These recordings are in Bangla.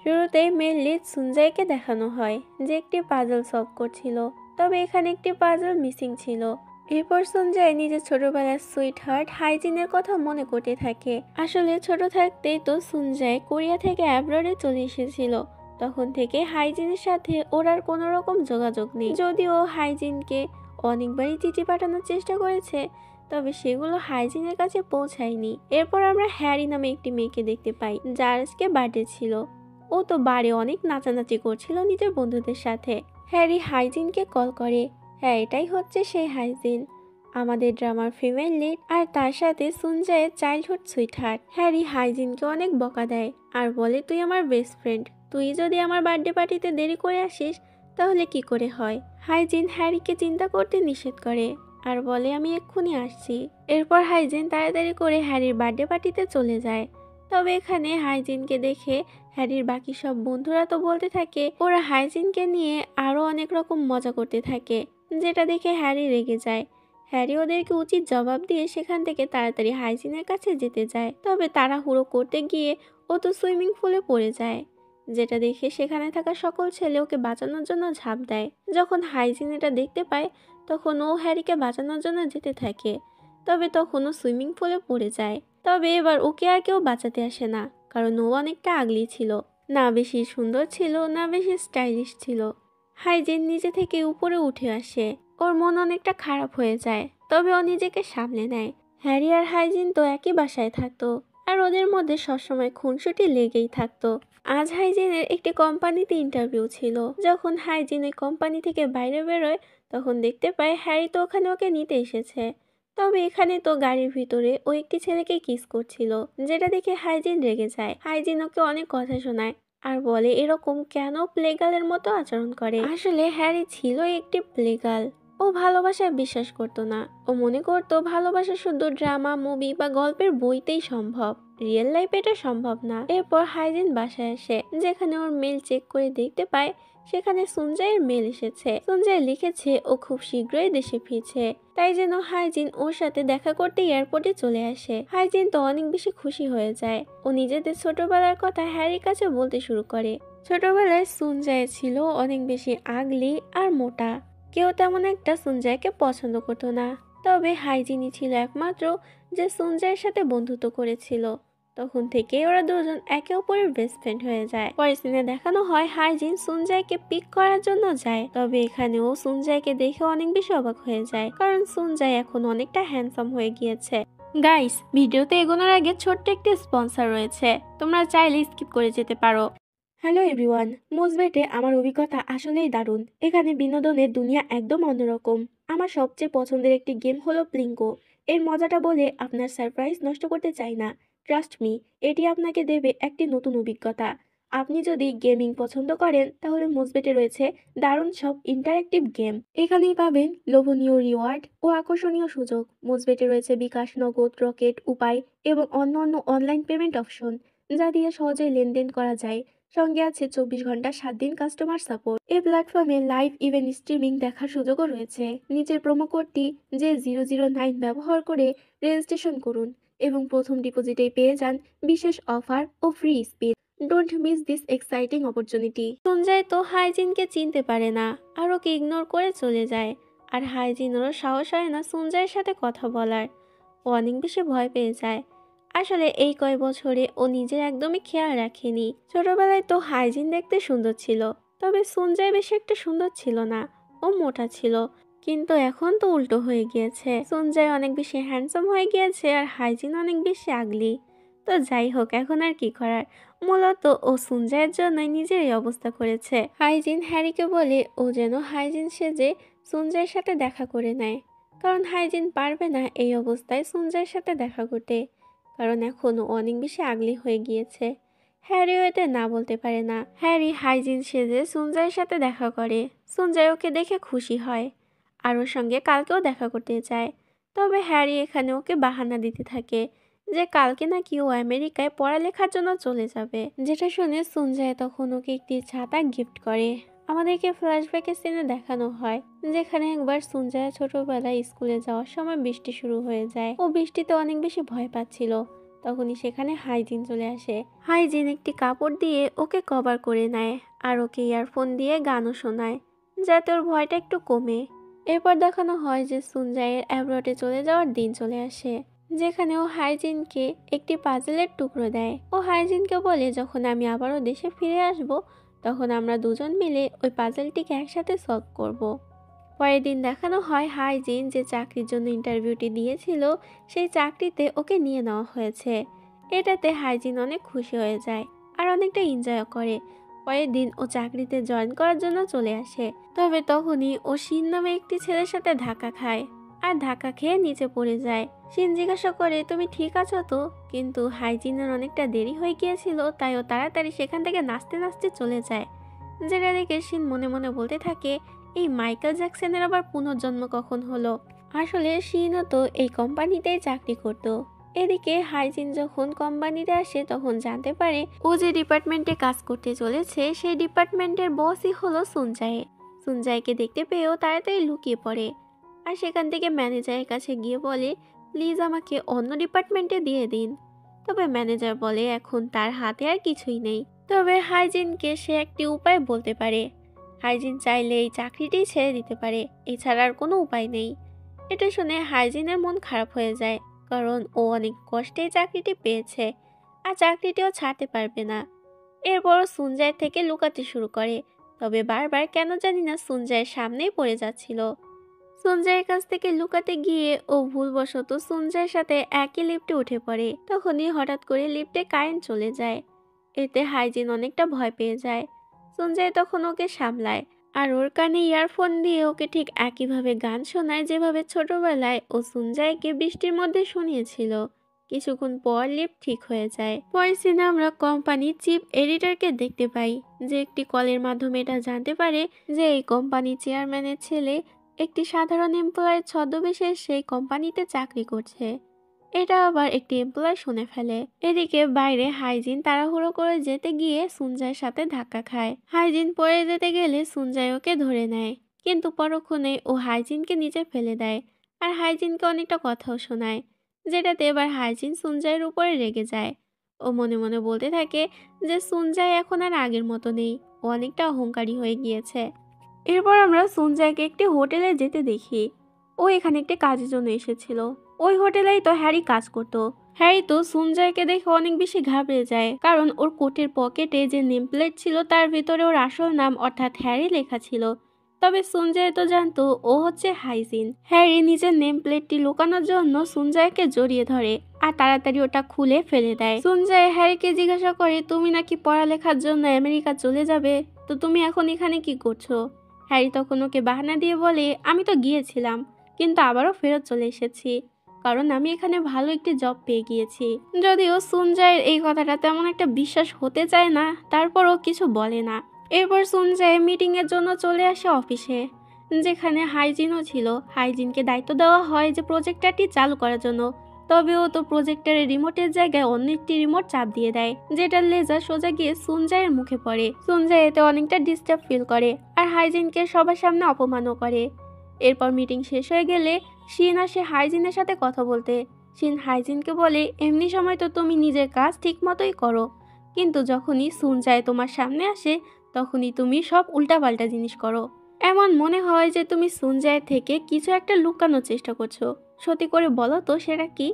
শুরুতেই মেল লিড সুনজাইকে দেখানো হয় যে একটি পাজল সলভ করছিল, তবে এখানে একটি পাজল মিসিং ছিল। এরপর সুনজাই নিজের ছোটবেলার সুইট হার্ট হাইজিনের কথা মনে করতে থাকে। আসলে ছোট থাকতেই তো সুনজাই কোরিয়া থেকে অ্যাব্রডে চলে এসেছিল। তখন থেকে হাইজিনের সাথে ওর আর কোনো রকম যোগাযোগ নেই। যদিও হাইজিনকে অনেকবারই চিঠি পাঠানোর চেষ্টা করেছে, তবে সেগুলো হাইজিনের কাছে পৌঁছায়নি। এরপর আমরা হ্যারি নামে একটি মেয়েকে দেখতে পাই, যার আজকে বার্থডে ছিল। ও তো বারে অনেক নাচানাচি করছিল নিজের বন্ধুদের সাথে। হ্যারি হাইজিনকে কল করে। হ্যাঁ, এটাই হচ্ছে সেই হাইজিন, আমাদের ড্রামার ফিমেল লিড, আর তার সাথে সুনজাইয়ের চাইল্ডহুড সুইটহার্ট। হ্যারি হাইজিনকে অনেক বকা দেয় আর বলে, তুই আমার বেস্ট ফ্রেন্ড, তুই যদি আমার বার্থডে পার্টিতে দেরি করে আসিস তাহলে কি করে হয়। হাইজিন হ্যারিকে চিন্তা করতে নিষেধ করে আর বলে, আমি এক্ষুনি আসছি। এরপর হাইজিন তাড়াতাড়ি করে হ্যারির বার্থডে পার্টিতে চলে যায়। তবে এখানে হাইজিনকে দেখে হ্যারির বাকি সব বন্ধুরা তো বলতে থাকে ওরা হাইজিনকে নিয়ে আরো অনেক রকম মজা করতে থাকে, যেটা দেখে হ্যারি রেগে যায়। হ্যারি ওদেরকে উচিত জবাব দিয়ে সেখান থেকে তাড়াতাড়ি হাইজিনের কাছে যেতে যায়। তবে তাড়াহুড়ো করতে গিয়ে ও তো সুইমিং পুলে পড়ে যায়, যেটা দেখে সেখানে থাকা সকল ছেলে ওকে বাঁচানোর জন্য ঝাঁপ দেয়। যখন হাইজিন এটা দেখতে পায় তখন ও হ্যারিকে বাঁচানোর জন্য যেতে থাকে, তবে তখন ও সুইমিং পুলে পড়ে যায়। তবে এবার ওকে আর কেউ বাঁচাতে আসে না, কারণ ও অনেকটা আগলি ছিল, না বেশি সুন্দর ছিল না বেশি স্টাইলিশ ছিল। হাইজিন নিজে থেকে উপরে উঠে আসে, ওর মন অনেকটা খারাপ হয়ে যায়, তবে ও নিজেকে সামলে নেয়। হ্যারি আর হাইজিন তো একই বাসায় থাকতো আর ওদের মধ্যে সবসময় খুনসুটি লেগেই থাকতো। আজ হাইজিনের একটি কোম্পানিতে ইন্টারভিউ ছিল। যখন হাইজিন ওই কোম্পানি থেকে বাইরে বেরোয় তখন দেখতে পায় হ্যারি তো ওখানে ওকে নিতে এসেছে। তবে এখানে তো গাড়ির ভিতরে ও একটি ছেলেকে কিস করছিল, যেটা দেখে হাইজিন রেগে যায়। হাইজিন ওকে অনেক কথা শোনায় আর বলে এরকম কেন প্লেগালের মতো আচরণ করে। আসলে হ্যারি ছিল একটি প্লেগাল। ও ভালোবাসায় বিশ্বাস করতো না। ও মনে করতো ভালোবাসা শুধু ড্রামা, মুভি বা গল্পের বইতেই সম্ভব, রিয়েল লাইফে এটা সম্ভব না। এরপর হাইজিন বাসায় আসে, যেখানে ওর মেল চেক করে দেখতে পায় সেখানে সুনজাইয়ের মেল এসেছে। সুনজাই লিখেছে ও খুব শীঘ্রই দেশে ফিরছে, তাই যেন হাইজিন ওর সাথে দেখা করতে এয়ারপোর্টে চলে আসে। হাইজিন তো অনেক বেশি খুশি হয়ে যায়। ও নিজেদের ছোটবেলার কথা হ্যারির কাছে বলতে শুরু করে। ছোটবেলায় সুনজাই ছিল অনেক বেশি আগলি আর মোটা, কেউ তেমন একটা সুনজাইকে পছন্দ করতো না। তবে হাইজিনই ছিল একমাত্র যে সুনজাইয়ের সাথে বন্ধুত্ব করেছিল। তখন থেকে ওরা দুজন একে অপরের বেস্ট ফ্রেন্ড হয়ে যায়। পরের সিনে দেখানো হয় হাইজিন সুনজাইকে পিক করার জন্য যায়, তবে এখানেও সুনজাইকে দেখে অনেক বেশি অবাক হয়ে যায়, কারণ সুনজাই এখন অনেকটা হ্যান্ডসাম হয়ে গিয়েছে। গাইস, ভিডিওতে এগোনোর আগে ছোট্ট একটি স্পন্সর রয়েছে, তোমরা চাইলে স্কিপ করে যেতে পারো। হ্যালো এভরিওয়ান, মোজবেটে আমার অভিজ্ঞতা আসলেই দারুণ। এখানে বিনোদনের দুনিয়া একদম অন্যরকম। আমার সবচেয়ে পছন্দের একটি গেম হলো প্লিঙ্কো। এর মজাটা বলে আপনার সারপ্রাইজ নষ্ট করতে চাই না। ট্রাস্ট মি, এটি আপনাকে দেবে একটি নতুন অভিজ্ঞতা। আপনি যদি গেমিং পছন্দ করেন তাহলে মোজবেটে রয়েছে দারুণ সব ইন্টারেক্টিভ গেম। এখানেই পাবেন লোভনীয় রিওয়ার্ড ও আকর্ষণীয় সুযোগ। মোজবেটে রয়েছে বিকাশ, নগদ, রকেট, উপায় এবং অন্যান্য অনলাইন পেমেন্ট অপশন, যা দিয়ে সহজেই লেনদেন করা যায়। সঙ্গে আছে 24 ঘন্টা 7 দিন কাস্টমার সাপোর্ট। এই প্ল্যাটফর্মে লাইভ ইভেন্ট স্ট্রিমিং দেখার সুযোগও রয়েছে। নিচের প্রোমো কোডটি J009 ব্যবহার করে রেজিস্ট্রেশন করুন এবং প্রথম ডিপোজিটেই পেয়ে যান বিশেষ অফার ও free spin. Don't miss this exciting opportunity. সুনজাই তো হাইজিনকে চিনতে পারে না আর ওকে ইগনোর করে চলে যায়, আর হাইজিনেরও সাহস হয় না সুনজাইয়ের সাথে কথা বলার। ও অনেক বেশি ভয় পেয়ে যায়। আসলে এই কয় বছরে ও নিজের একদমই খেয়াল রাখেনি। ছোটবেলায় তো হাইজিন দেখতে সুন্দর ছিল, তবে সুনজাই বেশি একটা সুন্দর ছিল না, ও মোটা ছিল। কিন্তু এখন তো উল্টো হয়ে গিয়েছে, সুনজাই অনেক বেশি হ্যান্ডসাম হয়ে গিয়েছে আর হাইজিন অনেক বেশি আগলি। তো যাই হোক, এখন আর কি করার, মূলত ও সুনজাইয়ের জন্যই নিজের এই অবস্থা করেছে। হাইজিন হ্যারিকে বলে ও যেন হাইজিন সেজে সুনজাইয়ের সাথে দেখা করে নেয়, কারণ হাইজিন পারবে না এই অবস্থায় সুনজাইয়ের সাথে দেখা করতে, কারণ এখনও অনেক বেশি আগলি হয়ে গিয়েছে। হ্যারিও এতে না বলতে পারে না। হ্যারি হাইজিন সেজে সুনজাইয়ের সাথে দেখা করে। সুনজাই ওকে দেখে খুশি হয় আর ওর সঙ্গে কালকেও দেখা করতে যায়। তবে হ্যারি এখানে ওকে বাহানা দিতে থাকে যে কালকে নাকি ও আমেরিকায় পড়ালেখার জন্য চলে যাবে, যেটা শুনে সুনজাই তখন ওকে একটি ছাতা গিফট করে। আমাদেরকে ফ্ল্যাশব্যাকের সিনে দেখানো হয় যেখানে একবার সুনজাই ছোটবেলায় স্কুলে যাওয়ার সময় বৃষ্টি শুরু হয়ে যায়। ও বৃষ্টিতে অনেক বেশি ভয় পাচ্ছিল, তখনই সেখানে হাইজিন চলে আসে। হাইজিন একটি কাপড় দিয়ে ওকে কভার করে নেয় আর ওকে ইয়ারফোন দিয়ে গানও শোনায় যাতে ওর ভয়টা একটু কমে। এরপর দেখানো হয় যে সুনজাইয়ের অ্যাব্রডে চলে যাওয়ার দিন চলে আসে, যেখানে ও হাইজিনকে একটি পাজেলের টুকরো দেয়। ও হাইজিনকে বলে যখন আমি আবারও দেশে ফিরে আসব তখন আমরা দুজন মিলে ওই পাজেলটিকে একসাথে সলভ করব। পরের দিন দেখানো হয় হাইজিন যে চাকরির জন্য ইন্টারভিউটি দিয়েছিল সেই চাকরিতে ওকে নিয়ে নেওয়া হয়েছে। এটাতে হাইজিন অনেক খুশি হয়ে যায় আর অনেকটা এনজয় করে। পরের দিন ও চাকরিতে জয়েন করার জন্য চলে আসে। তবে তখনই ও শিন নামে একটি ছেলের সাথে ধাক্কা খায় আর ধাক্কা খেয়ে নিচে পড়ে যায়। শিন জিজ্ঞাসা করে তুমি ঠিক আছো তো, কিন্তু হাইজিনের অনেকটা দেরি হয়ে গিয়েছিল তাই ও তাড়াতাড়ি সেখান থেকে নাচতে নাচতে চলে যায়। যেটা দেখে শিন মনে মনে বলতে থাকে এই মাইকেল জ্যাকসনের আবার পুনর্জন্ম কখন হলো। আসলে শিনও তো এই কোম্পানিতেই চাকরি করত। এদিকে হাইজিন যখন কোম্পানিতে আসে তখন জানতে পারে ও যে ডিপার্টমেন্টে কাজ করতে চলেছে সেই ডিপার্টমেন্টের বসই হলো সুনজায়ে। সুনজাইকে দেখতে পেয়েও তাড়াতাড়ি লুকিয়ে পড়ে আর সেখান থেকে ম্যানেজারের কাছে গিয়ে বলে প্লিজ আমাকে অন্য ডিপার্টমেন্টে দিয়ে দিন। তবে ম্যানেজার বলে এখন তার হাতে আর কিছুই নেই। তবে হাইজিনকে সে একটি উপায় বলতে পারে। হাইজিন চাইলে এই চাকরিটি ছেড়ে দিতে পারে, এছাড়া আর কোনো উপায় নেই। এটা শুনে হাইজিনের মন খারাপ হয়ে যায়, কারণ ও অনেক কষ্টে চাকরিটি পেয়েছে আর চাকরিটিও ছাড়তে পারবে না। এরপর সুনজাই থেকে লুকাতে শুরু করে, তবে বারবার কেন জানি না সুনজাইয়ের সামনেই পড়ে যাচ্ছিল। সুনজাইয়ের কাছ থেকে লুকাতে গিয়ে ও ভুলবশত সুনজাইয়ের সাথে একই লিফটে উঠে পড়ে। তখনই হঠাৎ করে লিফটে কারেন্ট চলে যায়। এতে হাইজিন অনেকটা ভয় পেয়ে যায়। সুনজাই তখন ওকে সামলায় আর ওর কানে ইয়ারফোন দিয়ে ওকে ঠিক একইভাবে গান শোনায় যেভাবে ছোটবেলায় ও সুনজাইকে বৃষ্টির মধ্যে শুনিয়েছিল। কিছুক্ষণ পর লিফট ঠিক হয়ে যায়। পরের সিনে আমরা কোম্পানির চিফ এডিটরকে দেখতে পাই, যে একটি কলের মাধ্যমে এটা জানতে পারে যে এই কোম্পানির চেয়ারম্যানের ছেলে একটি সাধারণ এমপ্লয়ের ছদ্মবেশে সেই কোম্পানিতে চাকরি করছে। এটা আবার একটি এমপ্লয় শুনে ফেলে। এদিকে বাইরে হাইজিন তাড়াহুড়ো করে যেতে গিয়ে সুনজাইয়ের সাথে ধাক্কা খায়। হাইজিন পড়ে যেতে গেলে সুনজাই ওকে ধরে নেয়, কিন্তু পরক্ষণে ও হাইজিনকে নিচে ফেলে দেয় আর হাইজিনকে অনেকটা কথাও শোনায়, যেটাতে এবার হাইজিন সুনজাইয়ের উপরে রেগে যায়। ও মনে মনে বলতে থাকে যে সুনজাই এখন আর আগের মতো নেই, ও অনেকটা অহংকারী হয়ে গিয়েছে। এরপর আমরা সুনজাইকে একটি হোটেলে যেতে দেখি। ও এখানে একটি কাজের জন্য এসেছিল। ওই হোটেলেই তো হ্যারি কাজ করত। হ্যারি তো সুনজাইকে দেখে অনেক বেশি ঘাবড়ে যায়, কারণ ওর কোটের পকেটে যে নেম প্লেট ছিল তার ভিতরে ওর আসল নাম অর্থাৎ হ্যারি লেখা ছিল। তবে সুনজাই তো জানতো ও হচ্ছে হাইজিন। হ্যারি নিজের নেম প্লেটটি লুকানোর জন্য সুনজাইকে জড়িয়ে ধরে আর তাড়াতাড়ি ওটা খুলে ফেলে দেয়। সুনজাই হ্যারিকে জিজ্ঞাসা করে তুমি নাকি পড়ালেখার জন্য আমেরিকা চলে যাবে, তো তুমি এখন এখানে কি করছো? হ্যারি তখন ওকে বাহানা দিয়ে বলে আমি তো গিয়েছিলাম, কিন্তু আবারও ফেরত চলে এসেছি, কারণ আমি এখানে ভালো একটি জব পেয়ে গিয়েছি। যদিও সুনজাইয়ের এই কথাটা তেমন একটা বিশ্বাস হতে চায় না, তারপরও কিছু বলে না। এরপর সুনজাই মিটিং এর জন্য চলে আসে অফিসে, যেখানে হাইজিনও ছিল। হাইজিনকে দায়িত্ব দেওয়া হয় যে প্রজেক্টরটি চালু করার জন্য, তবে ও তো প্রজেক্টরের রিমোটের জায়গায় অন্য একটি রিমোট চাপ দিয়ে দেয়, যেটার লেজার সোজা গিয়ে সুনজাইয়ের মুখে পড়ে। সুনজাই এতে অনেকটা ডিস্টার্ব ফিল করে আর হাইজিনকে সবার সামনে অপমানও করে। এরপর মিটিং শেষ হয়ে গেলে শিন আসে হাইজিনের সাথে কথা বলতে। শিন হাইজিনকে বলে এমনি সময় তো তুমি নিজের কাজ ঠিক মতোই করো, কিন্তু যখনই সুনজাই তোমার সামনে আসে তখনই তুমি সব উল্টাপাল্টা জিনিস করো। এমন মনে হয় যে তুমি সুনজাইয়ের থেকে কিছু একটা লুকানোর চেষ্টা করছো। সত্যি করে বলো তো সেটা কি?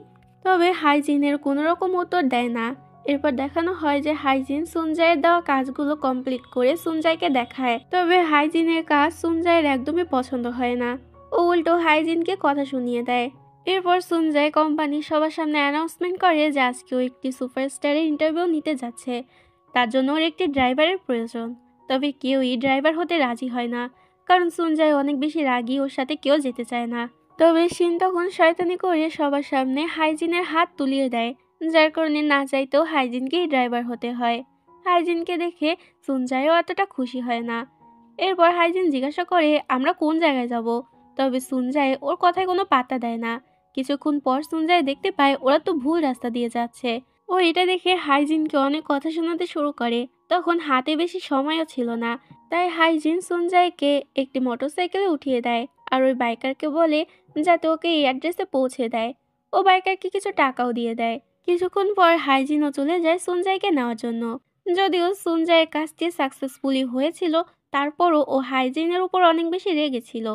তবে হাইজিনের কোনো রকম উত্তর দেয় না। এরপর দেখানো হয় যে হাইজিন সুনজাইয়ের দেওয়া কাজগুলো কমপ্লিট করে সুনজাইকে দেখায়। তবে হাইজিনের কাজ সুনজাইয়ের একদমই পছন্দ হয় না। ও উল্টো হাইজিনকে কথা শুনিয়ে দেয়। এরপর সুনজাই কোম্পানির সবার সামনে অ্যানাউন্সমেন্ট করে যে আজকে ও একটি সুপারস্টারের ইন্টারভিউ নিতে যাচ্ছে। তার জন্য ওর একটি ড্রাইভারের প্রয়োজন। তবে কেউই ড্রাইভার হতে রাজি হয় না, কারণ সুনজাই অনেক বেশি রাগী, ওর সাথে কেউ যেতে চায় না। তবে শিন তখন শয়তানি করে সবার সামনে হাইজিনের হাত তুলিয়ে দেয়, যার কারণে না চাইতেও হাইজিনকেই ড্রাইভার হতে হয়। হাইজিনকে দেখে সুনজাইও এতটা খুশি হয় না। এরপর হাইজিন জিজ্ঞাসা করে আমরা কোন জায়গায় যাব, তবে সুনজাই ওর কথায় কোনো পাত্তা দেয় না। কিছুক্ষণ পর সুনজাই দেখতে পায় ওরা তো ভুল রাস্তা দিয়ে যাচ্ছে। ও এটা দেখে হাইজিনকে অনেক কথা শোনাতে শুরু করে। তখন হাতে বেশি সময়ও ছিল না, তাই হাইজিন সুনজাইকে একটি মোটরসাইকেলে উঠিয়ে দেয় আর ওই বাইকারকে বলে যাতে ওকে এই অ্যাড্রেসে পৌঁছে দেয়। ও বাইকারকে কিছু টাকাও দিয়ে দেয়। কিছুক্ষণ পর হাইজিনও চলে যায় সুনজাইকে নেওয়ার জন্য। যদিও সুনজাইয়ের কাজটি সাকসেসফুলি হয়েছিল, তারপরও ও হাইজিনের উপর অনেক বেশি রেগেছিল।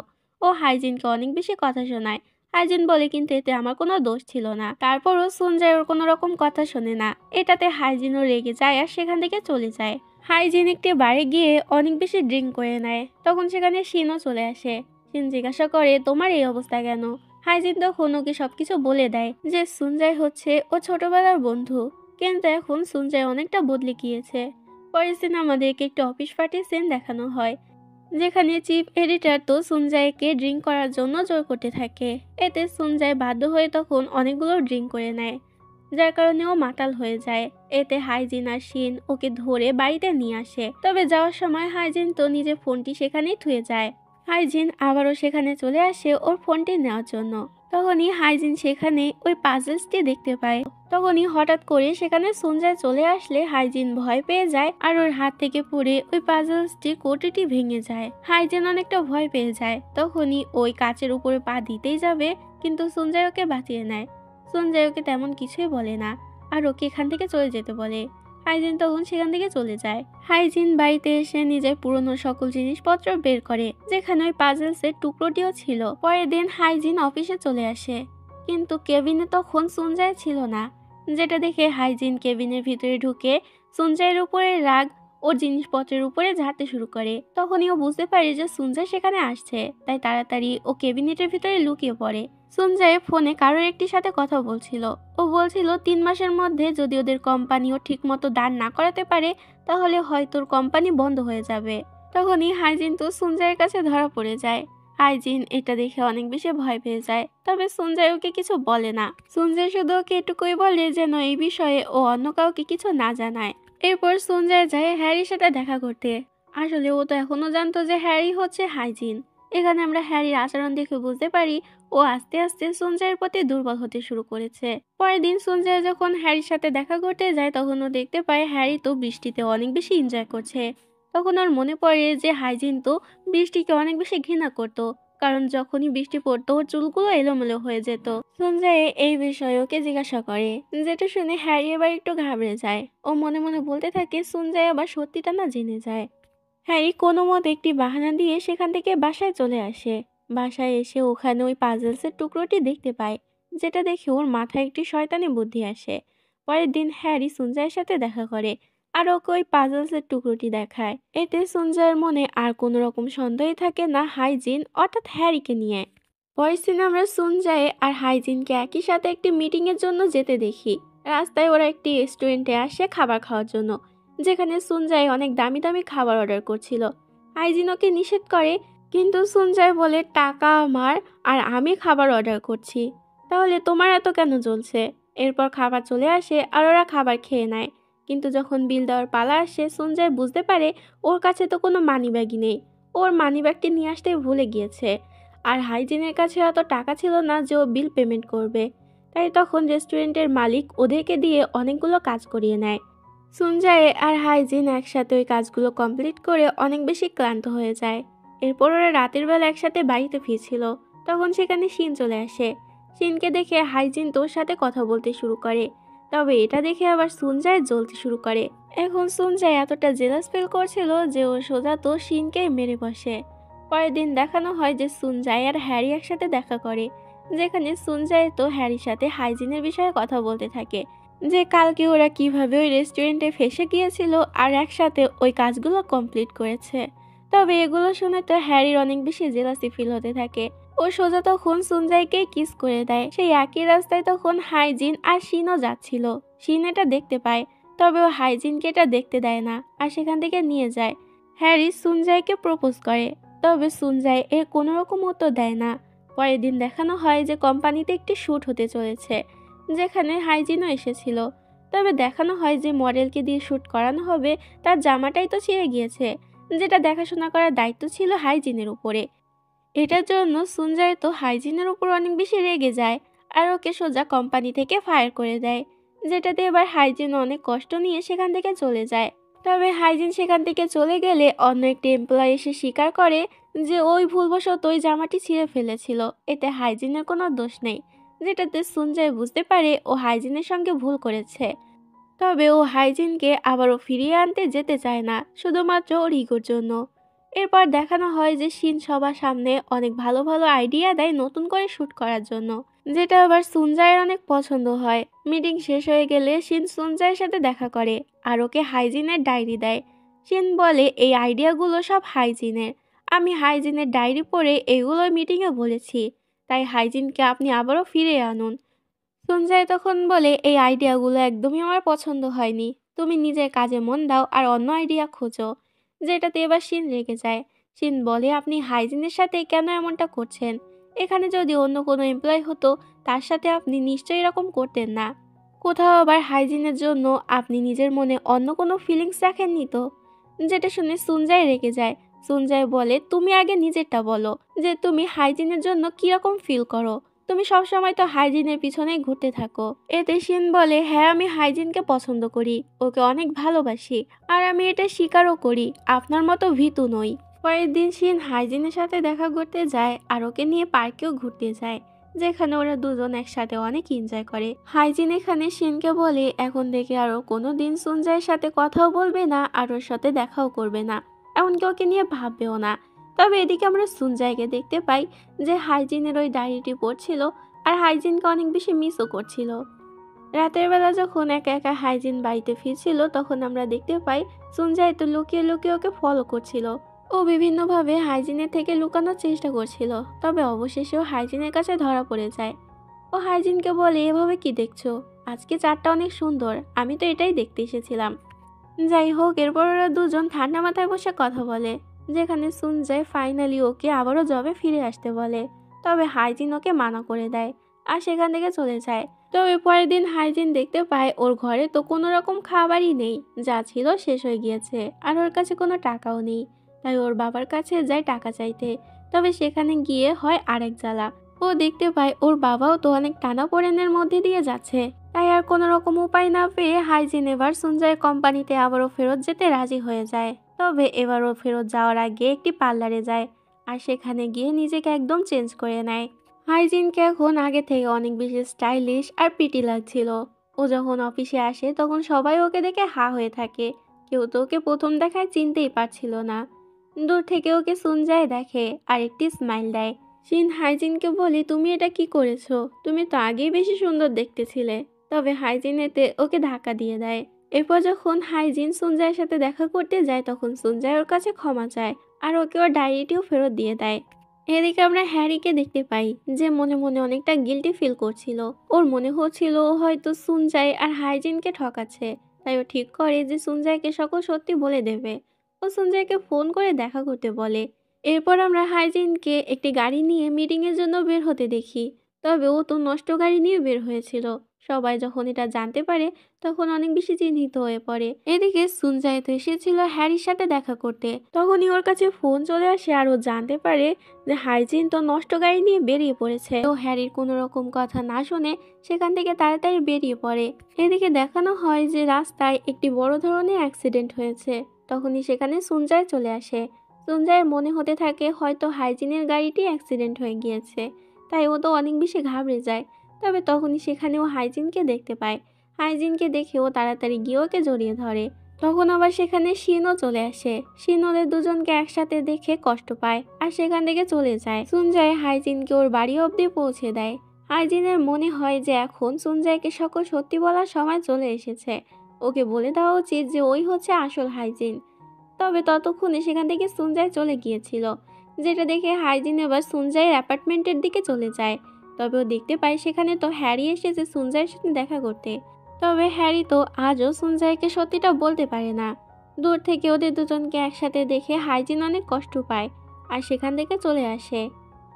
ও হাইজিনকে অনেক বেশি কথা শোনায়। হাইজিন বলে কিন্তু এতে আমার কোনো দোষ ছিল না, তারপরও সুনজাই ওর কোনো রকম কথা শোনে না। এটাতে হাইজিনও রেগে যায় আর সেখান থেকে চলে যায়। হাইজিন একটি বাড়ি গিয়ে অনেক বেশি ড্রিঙ্ক করে নেয়। তখন সেখানে শিনও চলে আসে। শিন জিজ্ঞাসা করে, তোমার এই অবস্থা কেন? হাইজিন তখন ওকে সবকিছু বলে দেয় যে সুনজাই হচ্ছে ও ছোটবেলার বন্ধু, কিন্তু এখন সুনজাই অনেকটা বদলে গিয়েছে। পরের সিন আমাদেরকে একটি অফিস পার্টির সিন দেখানো হয়, যেখানে চিফ এডিটর তো সুনজাইকে ড্রিঙ্ক করার জন্য জোর করতে থাকে। এতে সুনজাই বাধ্য হয়ে তখন অনেকগুলো ড্রিঙ্ক করে নেয়, যার কারণে ও মাতাল হয়ে যায়। এতে হাইজিন আর শিন ওকে ধরে বাড়িতে নিয়ে আসে। তবে যাওয়ার সময় হাইজিন তো নিজের ফোনটি সেখানেই থুয়ে যায়। হাইজিন আবারও সেখানে চলে আসে ওর ফোনটি নেওয়ার জন্য। তখনই হাইজিন সেখানে ওই পাজলসটি দেখতে পায়। তখনই হঠাৎ করে সেখানে সুনজাই চলে আসলে হাইজিন ভয় পেয়ে যায় আর ওর হাত থেকে পড়ে ওই পাজলসটির কোটিটি ভেঙে যায়। হাইজিন অনেকটা ভয় পেয়ে যায়। তখনই ওই কাচের উপরে পা দিতেই যাবে, কিন্তু সুনজাই ওকে বাঁচিয়ে নেয়। সুনজাই ওকে তেমন কিছুই বলে না আর ওকে এখান থেকে চলে যেতে বলে। হাইজিন তখন সেখান থেকে চলে যায়। হাইজিন বাড়িতে এসে নিজের পুরনো সকল জিনিসপত্র বের করে, যেখানে ওই পাজলসের টুকরোটিও ছিল। পরের দিন হাইজিন অফিসে চলে আসে, কিন্তু কেবিনে তখন সুনজাই ছিল না, যেটা দেখে হাইজিন কেবিনের ভিতরে ঢুকে সুনজাইয়ের উপরে রাগ ওর জিনিসপত্রের উপরে ঝাড়তে শুরু করে। তখনই ও বুঝতে পারে যে সুনজাই সেখানে আসছে, তাই তাড়াতাড়ি ও কেবিনেটের ভিতরে লুকিয়ে পড়ে। সুনজাই ফোনে কারোর একটির সাথে কথা বলছিল। ও বলছিল 3 মাসের মধ্যে যদি ওদের কোম্পানিও ঠিক মতো দাঁড় না করাতে পারে, তাহলে হয়তো ওর কোম্পানি বন্ধ হয়ে যাবে। তখনই হাইজিন তো সুনজাইয়ের কাছে ধরা পড়ে যায়। হাইজিন এটা দেখে অনেক বেশি ভয় পেয়ে যায়, তবে সুনজাই ওকে কিছু বলে না। সুনজাই শুধু ওকে এটুকুই বলে যেন এই বিষয়ে ও অন্য কাউকে কিছু না জানায়। এরপর সুনজাই যায় হ্যারির সাথে দেখা করতে। আসলে ও তো এখনো জানতো যে হ্যারি হচ্ছে হাইজিন। এখানে আমরা হ্যারির আচরণ দেখে বুঝতে পারি ও আস্তে আস্তে সুনজাইয়ের প্রতি দুর্বল হতে শুরু করেছে। পরের দিন সুনজাই যখন হ্যারির সাথে দেখা করতে যায়, তখন ও দেখতে পায় হ্যারি তো বৃষ্টিতে অনেক বেশি এনজয় করছে। তখন ওর মনে পড়ে যে হাইজিন তো বৃষ্টিকে অনেক বেশি ঘৃণা করতো, কারণ যখনই বৃষ্টি পড়তো ওর চুলগুলো এলোমেলো হয়ে যেত। সুনজাই এই বিষয়ে ওকে জিজ্ঞাসা করে, যেটা শুনে হ্যারি এবার একটু ঘাবড়ে যায়। ও মনে মনে বলতে থাকে সুনজাই আবার সত্যিটা না জেনে যায়। হ্যারি কোনো মতে একটি বাহানা দিয়ে সেখান থেকে বাসায় চলে আসে। বাসায় এসে ওখানে ওই পাজলসের টুকরোটি দেখতে পায়, যেটা দেখে ওর মাথায় একটি শয়তানি বুদ্ধি আসে। পরের দিন হ্যারি সুনজাইয়ের সাথে দেখা করে আর ওকে ওই পাজলসের টুকরোটি দেখায়। এতে সুনজাইয়ের মনে আর কোনো রকম সন্দেহই থাকে না হাইজিন অর্থাৎ হ্যারিকে নিয়ে। পরের দিন আমরা সুনজাই আর হাইজিনকে একই সাথে একটি মিটিং এর জন্য যেতে দেখি। রাস্তায় ওরা একটি রেস্টুরেন্টে আসে খাবার খাওয়ার জন্য, যেখানে সুনজাই অনেক দামি দামি খাবার অর্ডার করছিল। হাইজিন ওকে নিষেধ করে, কিন্তু সুনজাই বলে টাকা আমার আর আমি খাবার অর্ডার করছি, তাহলে তোমার এত কেন জ্বলছে? এরপর খাবার চলে আসে আর ওরা খাবার খেয়ে নেয়। কিন্তু যখন বিল দেওয়ার পালা আসে, সুনজাই বুঝতে পারে ওর কাছে তো কোনো মানিব্যাগই নেই। ওর মানিব্যাগটি নিয়ে আসতে ভুলে গিয়েছে, আর হাইজিনের কাছে এত টাকা ছিল না যে ও বিল পেমেন্ট করবে। তাই তখন রেস্টুরেন্টের মালিক ওদেরকে দিয়ে অনেকগুলো কাজ করিয়ে নেয়। সুনজাই আর হাইজিন একসাথে ওই কাজগুলো কমপ্লিট করে অনেক বেশি ক্লান্ত হয়ে যায়। এরপর ওরা রাতের বেলা একসাথে বাড়িতে ফিরছিল। তখন সেখানে শিন চলে আসে। শিনকে দেখে হাইজিন তোর সাথে কথা বলতে শুরু করে, তবে এটা দেখে আবার সুনজাই জ্বলতে শুরু করে। এখন সুনজাই এতটা জেলাস ফিল করছিল যে ও সোজা তো শিনকেই মেরে বসে। পরের দিন দেখানো হয় যে সুনজাই আর হ্যারি একসাথে দেখা করে, যেখানে সুনজাই তো হ্যারির সাথে হাইজিনের বিষয়ে কথা বলতে থাকে, যে কালকে ওরা কিভাবে ওই রেস্টুরেন্টে ফেসে গিয়েছিল আর একসাথে ওই কাজগুলো কমপ্লিট করেছে। তবে এগুলো শুনে তো হ্যারির অনেক বেশি জেলাসি ফিল হতে থাকে। ও সোজা তখন সুনজাইকে কিস করে দেয়। সেই একই রাস্তায় তখন হাইজিন আর শিনও যাচ্ছিল। শিন এটা দেখতে পায়, তবে ও হাইজিনকে এটা দেখতে দেয় না আর সেখান থেকে নিয়ে যায়। হ্যারি সুনজাইকে প্রপোজ করে, তবে সুনজাই এর কোনো রকম উত্তর দেয় না। পরের দিন দেখানো হয় যে কোম্পানিতে একটি শ্যুট হতে চলেছে, যেখানে হাইজিনও এসেছিল। তবে দেখানো হয় যে মডেলকে দিয়ে শ্যুট করানো হবে, তার জামাটাই তো ছিঁড়ে গিয়েছে, যেটা দেখাশোনা করার দায়িত্ব ছিল হাইজিনের উপরে। এটার জন্য সুনজাই তো হাইজিনের উপর অনেক বেশি রেগে যায় আর ওকে সোজা কোম্পানি থেকে ফায়ার করে দেয়, যেটাতে এবার হাইজিন অনেক কষ্ট নিয়ে সেখান থেকে চলে যায়। তবে হাইজিন সেখান থেকে চলে গেলে অন্য একটি এমপ্লয়ি এসে স্বীকার করে যে ওই ভুলবশত ওই জামাটি ছিঁড়ে ফেলেছিল। এতে হাইজিনের কোনো দোষ নেই, যেটাতে সুঞ্জয় বুঝতে পারে ও হাইজিনের সঙ্গে ভুল করেছে। তবে ও হাইজিনকে আবারও ফিরিয়ে আনতে যেতে চায় না, শুধুমাত্র ওর ইগোর জন্য। এরপর দেখানো হয় যে শিন সবার সামনে অনেক ভালো ভালো আইডিয়া দেয় নতুন করে শ্যুট করার জন্য, যেটা আবার সুঞ্জয়ের অনেক পছন্দ হয়। মিটিং শেষ হয়ে গেলে শিন সুঞ্জয়ের সাথে দেখা করে আর ওকে হাইজিনের ডায়েরি দেয়। শিন বলে এই আইডিয়াগুলো সব হাইজিনের, আমি হাইজিনের ডায়েরি পড়ে এগুলো মিটিংয়ে বলেছি, তাই হাইজিনকে আপনি আবারও ফিরে আনুন। সঞ্জয় তখন বলে এই আইডিয়াগুলো একদমই আমার পছন্দ হয়নি, তুমি নিজের কাজে মন দাও আর অন্য আইডিয়া খোঁজো। যেটাতে এবার শিন রেগে যায়। শিন বলে আপনি হাইজিনের সাথে কেন এমনটা করছেন, এখানে যদি অন্য কোনো এমপ্লয় হতো তার সাথে আপনি নিশ্চয়ই এরকম করতেন না। কোথাও আবার হাইজিনের জন্য আপনি নিজের মনে অন্য কোনো ফিলিংস রাখেননি তো। যেটা শুনে সুঞ্জয় রেগে যায়। সুঞ্জয় বলে তুমি আগে নিজেরটা বলো যে তুমি হাইজিনের জন্য কিরকম ফিল করো, তুমি সবসময় তো হাইজিনের পিছনেই ঘুরতে থাকো। এতে শিন বলে হ্যাঁ আমি হাইজিনকে পছন্দ করি, ওকে অনেক ভালোবাসি, আর আমি এটা স্বীকারও করি, আপনার মতো ভীতু নই। পরের দিন শিন হাইজিনের সাথে দেখা করতে যায় আর ওকে নিয়ে পার্কেও ঘুরতে যায়, যেখানে ওরা দুজন একসাথে অনেক এনজয় করে। হাইজিন এখানে শিনকে বলে এখন থেকে আরও কোনো দিন সুঞ্জয়ের সাথে কথাও বলবে না আর ওর সাথে দেখাও করবে না, এমনকি ওকে নিয়ে ভাববেও না। তবে এদিকে আমরা সুঞ্জয়কে দেখতে পাই যে হাইজিনের ওই ডায়েরিটি পড়ছিল আর হাইজিনকে অনেক বেশি মিসও করছিল। রাতের বেলা যখন একা একা হাইজিন বাড়িতে ফিরছিল তখন আমরা দেখতে পাই সুঞ্জয় তো লুকিয়ে লুকিয়ে ওকে ফলো করছিল। ও বিভিন্নভাবে হাইজিনের থেকে লুকানোর চেষ্টা করছিল, তবে অবশেষে ও হাইজিনের কাছে ধরা পড়ে যায়। ও হাইজিনকে বলে এভাবে কি দেখছো, আজকে চারটা অনেক সুন্দর, আমি তো এটাই দেখতে এসেছিলাম। যাই হোক, এরপর ওরা দুজন ঠান্ডা মাথায় বসে কথা বলে, যেখানে সুঞ্জয় ফাইনালি ওকে আবারও জবে ফিরে আসতে বলে। তবে হাইজিন ওকে মানা করে দেয় আর সেখান থেকে চলে যায়। তবে পরের দিন হাইজিন দেখতে পায় ওর ঘরে তো কোনো রকম খাবারই নেই, যা ছিল শেষ হয়ে গিয়েছে আর ওর কাছে কোনো টাকাও নেই। তাই ওর বাবার কাছে যায় টাকা চাইতে, তবে সেখানে গিয়ে হয় আরেক জ্বালা। ও দেখতে পায় ওর বাবাও তো অনেক টানাপোড়েনের মধ্যে দিয়ে যাচ্ছে। তাই আর কোনো রকম উপায় না পেয়ে হাইজিন এবার সুঞ্জয়ের কোম্পানিতে আবারও ফেরত যেতে রাজি হয়ে যায়। তবে এবারও ফেরত যাওয়ার আগে একটি পার্লারে যায় আর সেখানে গিয়ে নিজেকে একদম চেঞ্জ করে নেয়। হাইজিনকে এখন আগে থেকে অনেক বেশি স্টাইলিশ আর প্রিটি লাগছিল। ও যখন অফিসে আসে তখন সবাই ওকে দেখে হা হয়ে থাকে, কেউ তো ওকে প্রথম দেখায় চিনতেই পারছিল না। দূর থেকে ওকে সুঞ্জয় দেখে আর একটি স্মাইল দেয়। শিন হাইজিনকে বলি তুমি এটা কি করেছো, তুমি তো আগেই বেশি সুন্দর দেখতেছিলে। তবে হাইজিন এতে ওকে ধাক্কা দিয়ে দেয়। এরপর যখন হাইজিন সুঞ্জয়ের সাথে দেখা করতে যায় তখন সুঞ্জয় ওর কাছে ক্ষমা চায় আর ওকে ওর ডায়েরিটিও ফেরত দিয়ে দেয়। এদিকে আমরা হ্যারিকে দেখতে পাই যে মনে মনে অনেকটা গিল্টি ফিল করছিল। ওর মনে হচ্ছিল ও হয়তো সুঞ্জয় আর হাইজিনকে ঠকাচ্ছে, তাই ও ঠিক করে যে সুঞ্জয়কে সকল সত্যি বলে দেবে। ও সুঞ্জয়কে ফোন করে দেখা করতে বলে। এরপর আমরা হাইজিনকে একটি গাড়ি নিয়ে মিটিংয়ের জন্য বের হতে দেখি, তবে ও তো নষ্ট গাড়ি নিয়ে বের হয়েছিল। সবাই যখন এটা জানতে পারে তখন অনেক বেশি চিন্তিত হয়ে পড়ে। এদিকে সুঞ্জয় তো এসেছিল হ্যারির সাথে দেখা করতে, তখনই ওর কাছে ফোন চলে আসে আর ও জানতে পারে যে হাইজিন তো নষ্ট গাড়ি নিয়ে বেরিয়ে পড়েছে। তো হ্যারির কোনো রকম কথা না শুনে সেখান থেকে তাড়াতাড়ি বেরিয়ে পড়ে। এদিকে দেখানো হয় যে রাস্তায় একটি বড় ধরনের অ্যাক্সিডেন্ট হয়েছে। তখনই সেখানে সুঞ্জয় চলে আসে। সুঞ্জয়ের মনে হতে থাকে হয়তো হাইজিনের গাড়িটি অ্যাক্সিডেন্ট হয়ে গিয়েছে, তাই ও তো অনেক বেশি ঘাবড়ে যায়। তবে তখনই সেখানে ও হাইজিনকে দেখতে পায়। হাইজিনকে দেখে ও তাড়াতাড়ি গিয়ে ওকে জড়িয়ে ধরে। তখন আবার সেখানে শিনও চলে আসে। শিন ওদের দুজনকে একসাথে দেখে কষ্ট পায় আর সেখান থেকে চলে যায়। সুঞ্জয় হাইজিনকে ওর বাড়ি অবধি পৌঁছে দেয়। হাইজিনের মনে হয় যে এখন সুঞ্জয়কে সকল সত্যি বলার সময় চলে এসেছে, ওকে বলে দেওয়া উচিত যে ওই হচ্ছে আসল হাইজিন। তবে ততক্ষণে সেখান থেকে সুঞ্জয় চলে গিয়েছিল, যেটা দেখে হাইজিন এবার সুঞ্জয়ের অ্যাপার্টমেন্টের দিকে চলে যায়। তবে ও দেখতে পায় সেখানে তো হ্যারি এসেছে সুঞ্জয়ের সাথে দেখা করতে। তবে হ্যারি তো আজও সুঞ্জয়কে সত্যিটা বলতে পারে না। দূর থেকে ওদের দুজনকে একসাথে দেখে হাইজিন অনেক কষ্ট পায় আর সেখান থেকে চলে আসে।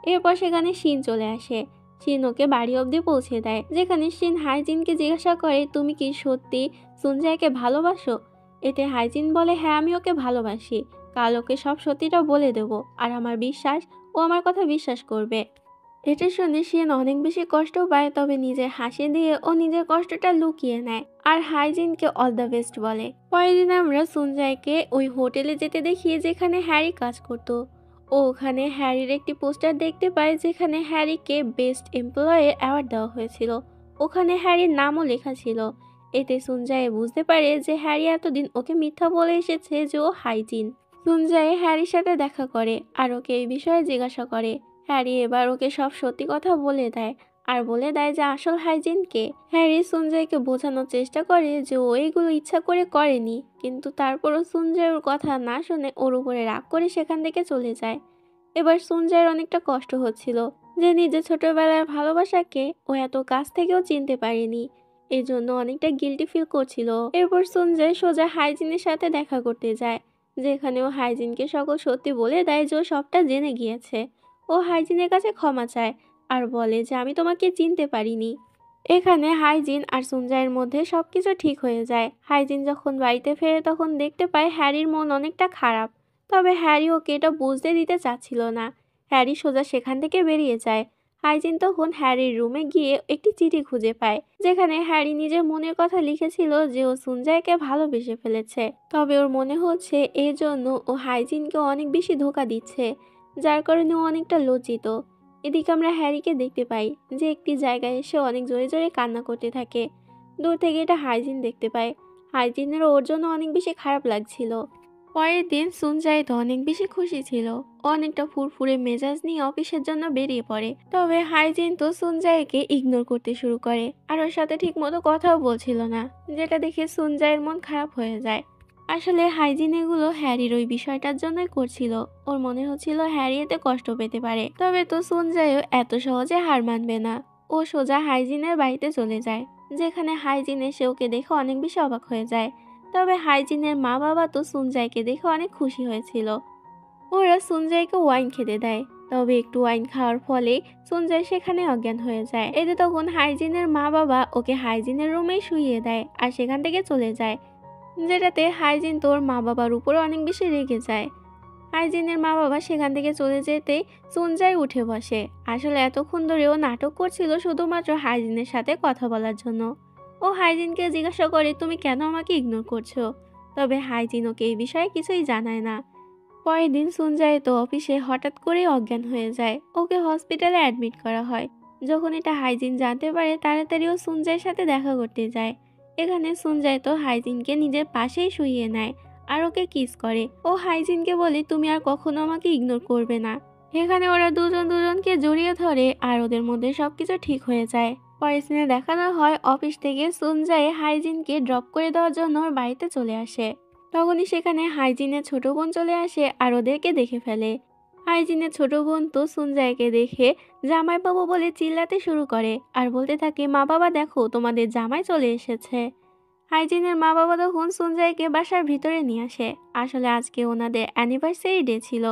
এরপর সেখানে শিন চলে আসে। শিন ওকে বাড়ি অবধি পৌঁছে দেয়, যেখানে শিন হাইজিনকে জিজ্ঞাসা করে তুমি কি সত্যি সুঞ্জয়কে ভালোবাসো। এতে হাইজিন বলে হ্যাঁ আমি ওকে ভালোবাসি, কাল ওকে সব সত্যিটা বলে দেব আর আমার বিশ্বাস ও আমার কথা বিশ্বাস করবে। এটা শুনে শিন অনেক বেশি কষ্ট পায়, তবে নিজের হাসি দিয়ে ও নিজের কষ্টটা লুকিয়ে নেয় আর হাইজিনকে অল দ্য বেস্ট বলে। পরের দিন আমরা সুঞ্জয়কে ওই হোটেলে যেতে দেখি যেখানে হ্যারি কাজ করত। ও ওখানে হ্যারির একটি পোস্টার দেখতে পায় যেখানে হ্যারিকে বেস্ট এমপ্লয়ের অ্যাওয়ার্ড দেওয়া হয়েছিল। ওখানে হ্যারির নামও লেখা ছিল। এতে সুনজায়ে বুঝতে পারে যে হ্যারি এতদিন ওকে মিথ্যা বলে এসেছে যে ও হাইজিন। সুনজায়ে হ্যারির সাথে দেখা করে আর ওকে এই বিষয়ে জিজ্ঞাসা করে। হ্যারি এবার ওকে সব সত্যি কথা বলে দেয় আর বলে দেয় যে আসল হাইজিন কে। হ্যারি সুনজাইকে বোঝানোর চেষ্টা করে যে ও এইগুলো ইচ্ছা করে করেনি, কিন্তু তারপরও সুনজাই ওর কথা না শুনে ওর উপরে রাগ করে সেখান থেকে চলে যায়। এবার সুনজাইয়ের অনেকটা কষ্ট হচ্ছিল যে নিজের ছোটবেলার ভালোবাসাকে ও এত কাছ থেকেও চিনতে পারেনি, এই জন্য অনেকটা গিল্টি ফিল করছিল। এরপর সুনজাই সোজা হাইজিনের সাথে দেখা করতে যায়, যেখানে ও হাইজিনকে সকল সত্যি বলে দেয় যে ও সবটা জেনে গিয়েছে। ও হাইজিনের কাছে ক্ষমা চায় আর বলে যে আমি তোমাকে চিনতে পারিনি। এখানে হাইজিন আর সুনজাইয়ের মধ্যে সবকিছু ঠিক হয়ে যায়। হাইজিন যখন বাড়িতে ফেরে তখন দেখতে পায় হ্যারির মন অনেকটা খারাপ, তবে হ্যারি ওকে এটা বুঝতে দিতে চাচ্ছিল না। হ্যারি সোজা সেখান থেকে বেরিয়ে যায়। হাইজিন তখন হ্যারির রুমে গিয়ে একটি চিঠি খুঁজে পায়, যেখানে হ্যারি নিজের মনের কথা লিখেছিল যে ও সুনজাইকে ভালোবেসে ফেলেছে, তবে ওর মনে হচ্ছে এর জন্য ও হাইজিনকে অনেক বেশি ধোঁকা দিচ্ছে, যার কারণে ও অনেকটা লজ্জিত। এদিকে আমরা হ্যারিকে দেখতে পাই যে একটি জায়গায় এসে অনেক জোরে জোরে কান্না করতে থাকে। দূর থেকে এটা হাইজিন দেখতে পায়। হাইজিনেরও ওর জন্য অনেক বেশি খারাপ লাগছিল। পরের দিন সুনজাই তো অনেক বেশি খুশি ছিল। ও অনেকটা ফুরফুরে মেজাজ নিয়ে অফিসের জন্য বেরিয়ে পড়ে, তবে হাইজিন তো সুনজাইকে ইগনোর করতে শুরু করে আর ওর সাথে ঠিক মতো কথাও বলছিল না, যেটা দেখে সুনজাইয়ের মন খারাপ হয়ে যায়। আসলে হাইজিন এগুলো হ্যারির ওই বিষয়টার জন্যই করছিল। ওর মনে হচ্ছিল হ্যারি এতে কষ্ট পেতে পারে, তবে তো সুনজাইও এত সহজে হার মানবে না। ও সোজা হাইজিনের বাড়িতে চলে যায়, যেখানে হাইজিন এসে ওকে দেখে অনেক বেশি অবাক হয়ে যায়। তবে হাইজিনের মা বাবা তো সুনজাইকে দেখে অনেক খুশি হয়েছিল। ওরা সুনজাইকে ওয়াইন খেতে দেয়, তবে একটু ওয়াইন খাওয়ার ফলে সুনজাই সেখানে অজ্ঞান হয়ে যায়। এতে তখন হাইজিনের মা বাবা ওকে হাইজিনের রুমেই শুইয়ে দেয় আর সেখান থেকে চলে যায়, যেটাতে হাইজিন তোর মা বাবার উপরে অনেক বেশি রেগে যায়। হাইজিনের মা বাবা সেখান থেকে চলে যেতেই সুনজাই উঠে বসে। আসলে এতক্ষণ ধরে ও নাটক করছিল শুধুমাত্র হাইজিনের সাথে কথা বলার জন্য। ও হাইজিনকে জিজ্ঞাসা করে তুমি কেন আমাকে ইগনোর করছো, তবে হাইজিন ওকে এই বিষয়ে কিছুই জানায় না। পরের দিন সুনজাই তো অফিসে হঠাৎ করে অজ্ঞান হয়ে যায়। ওকে হসপিটালে অ্যাডমিট করা হয়। যখন এটা হাইজিন জানতে পারে তাড়াতাড়ি ও সুনজাইয়ের সাথে দেখা করতে যায়। এখানে সুনজাই তো হাইজিনকে নিজের পাশেই শুইয়ে নেয় আর ওকে কিস করে। ও হাইজিনকে বলে তুমি আর কখনো আমাকে ইগনোর করবে না। এখানে ওরা দুজন দুজনকে জড়িয়ে ধরে আর ওদের মধ্যে সবকিছু ঠিক হয়ে যায়। পরের সিনে দেখানো হয় অফিস থেকে সুনজাই হাইজিনকে ড্রপ করে দেওয়ার জন্য ওর বাড়িতে চলে আসে। তখনই সেখানে হাইজিনের ছোট বোন চলে আসে আর ওদেরকে দেখে ফেলে। হাইজিনের ছোট বোন তো সুনজাইকে দেখে জামাইবাবু বলে চিল্লাতে শুরু করে আর বলতে থাকে মা বাবা দেখো তোমাদের জামাই চলে এসেছে। হাইজিনের মা বাবা তখন সুনজাইকে বাসার ভিতরে নিয়ে আসে। আসলে আজকে ওনাদের অ্যানিভার্সারি ডে ছিল,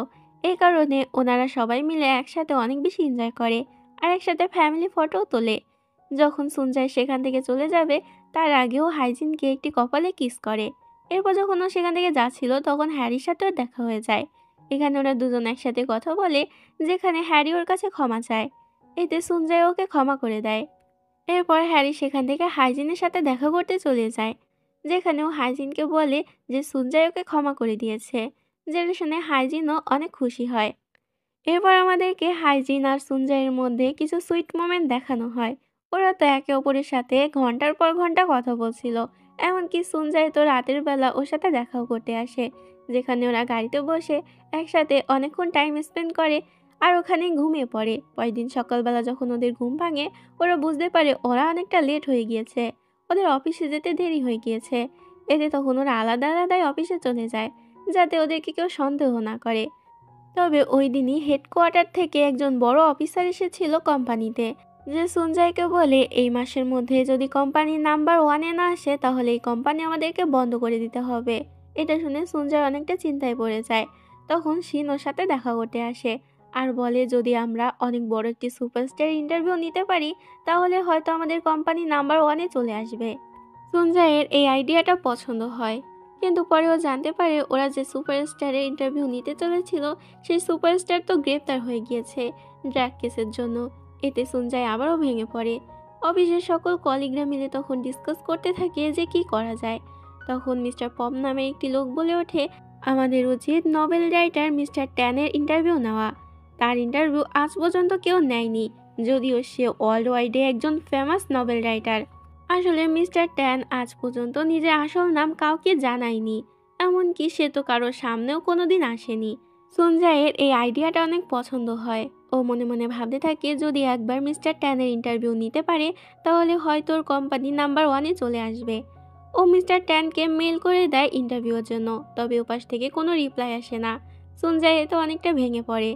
এই কারণে ওনারা সবাই মিলে একসাথে অনেক বেশি এনজয় করে আর একসাথে ফ্যামিলি ফটোও তোলে। যখন সুনজাই সেখান থেকে চলে যাবে তার আগেও হাইজিনকে একটি কপালে কিস করে। এরপর যখন ও সেখান থেকে যাচ্ছিল তখন হ্যারির সাথেও দেখা হয়ে যায়। এখানে ওরা দুজন একসাথে কথা বলে, যেখানে হ্যারি ওর কাছে ক্ষমা চায়। এতে সুনজাই ওকে ক্ষমা করে দেয়। এরপর হ্যারি সেখান থেকে হাইজিনের সাথে দেখা করতে চলে যায়, যেখানে ও হাইজিনকে বলে যে সুনজাই ওকে ক্ষমা করে দিয়েছে, যেটা শুনে হাইজিনও অনেক খুশি হয়। এরপর আমাদেরকে হাইজিন আর সুনজাইয়ের মধ্যে কিছু সুইট মোমেন্ট দেখানো হয়। ওরা তো একে অপরের সাথে ঘন্টার পর ঘন্টা কথা বলছিল, এমনকি সুনজাই তো রাতের বেলা ওর সাথে দেখাও করতে আসে, যেখানে ওরা গাড়িতে বসে একসাথে অনেকক্ষণ টাইম স্পেন্ড করে আর ওখানেই ঘুমিয়ে পড়ে। পরের দিন সকালবেলা যখন ওদের ঘুম ভাঙে ওরা বুঝতে পারে ওরা অনেকটা লেট হয়ে গিয়েছে, ওদের অফিসে যেতে দেরি হয়ে গিয়েছে। এতে তখন ওরা আলাদা আলাদাই অফিসে চলে যায়, যাতে ওদেরকে কেউ সন্দেহ না করে। তবে ওই দিনই হেডকোয়ার্টার থেকে একজন বড় অফিসার এসেছিল কোম্পানিতে, যে সুনজাইকে বলে এই মাসের মধ্যে যদি কোম্পানি নাম্বার 1-এ না আসে তাহলে এই কোম্পানি আমাদেরকে বন্ধ করে দিতে হবে। এটা শুনে সুনজাই অনেকটা চিন্তায় পড়ে যায়। তখন শিন ওর সাথে দেখা করতে আসে আর বলে যদি আমরা অনেক বড় একটি সুপারস্টার ইন্টারভিউ নিতে পারি তাহলে হয়তো আমাদের কোম্পানি নাম্বার 1-এ চলে আসবে। সুনজাইয়ের এই আইডিয়াটা পছন্দ হয়, কিন্তু পরেও জানতে পারে ওরা যে সুপারস্টারের ইন্টারভিউ নিতে চলেছিল সেই সুপারস্টার তো গ্রেপ্তার হয়ে গিয়েছে ড্রাগ কেসের জন্য। এতে সুনজাই আবারও ভেঙে পড়ে। অফিসের সকল কলিগরা মিলে তখন ডিসকাস করতে থাকে যে কি করা যায়। তখন মিস্টার পম নামে একটি লোক বলে ওঠে আমাদের উচিত নোবেল রাইটার মিস্টার ট্যানের ইন্টারভিউ নেওয়া। তার ইন্টারভিউ আজ পর্যন্ত কেউ নেয়নি, যদিও সে ওয়ার্ল্ড ওয়াইডে একজন ফেমাস নোবেল রাইটার। আসলে মিস্টার ট্যান আজ পর্যন্ত নিজের আসল নাম কাউকে জানায়নি, এমনকি সে তো কারোর সামনেও কোনোদিন আসেনি। সঞ্জয়ের এই আইডিয়াটা অনেক পছন্দ হয়। ও মনে মনে ভাবতে থাকে যদি একবার মিস্টার ট্যানের ইন্টারভিউ নিতে পারে তাহলে হয়তো ওর কোম্পানি নাম্বার 1-এ চলে আসবে। ও মিস্টার ট্যানকে মেল করে দেয় ইন্টারভিউর জন্য, তবে ওপাশ থেকে কোনো রিপ্লাই আসে না। সঞ্জয় তো অনেকটা ভেঙে পড়ে।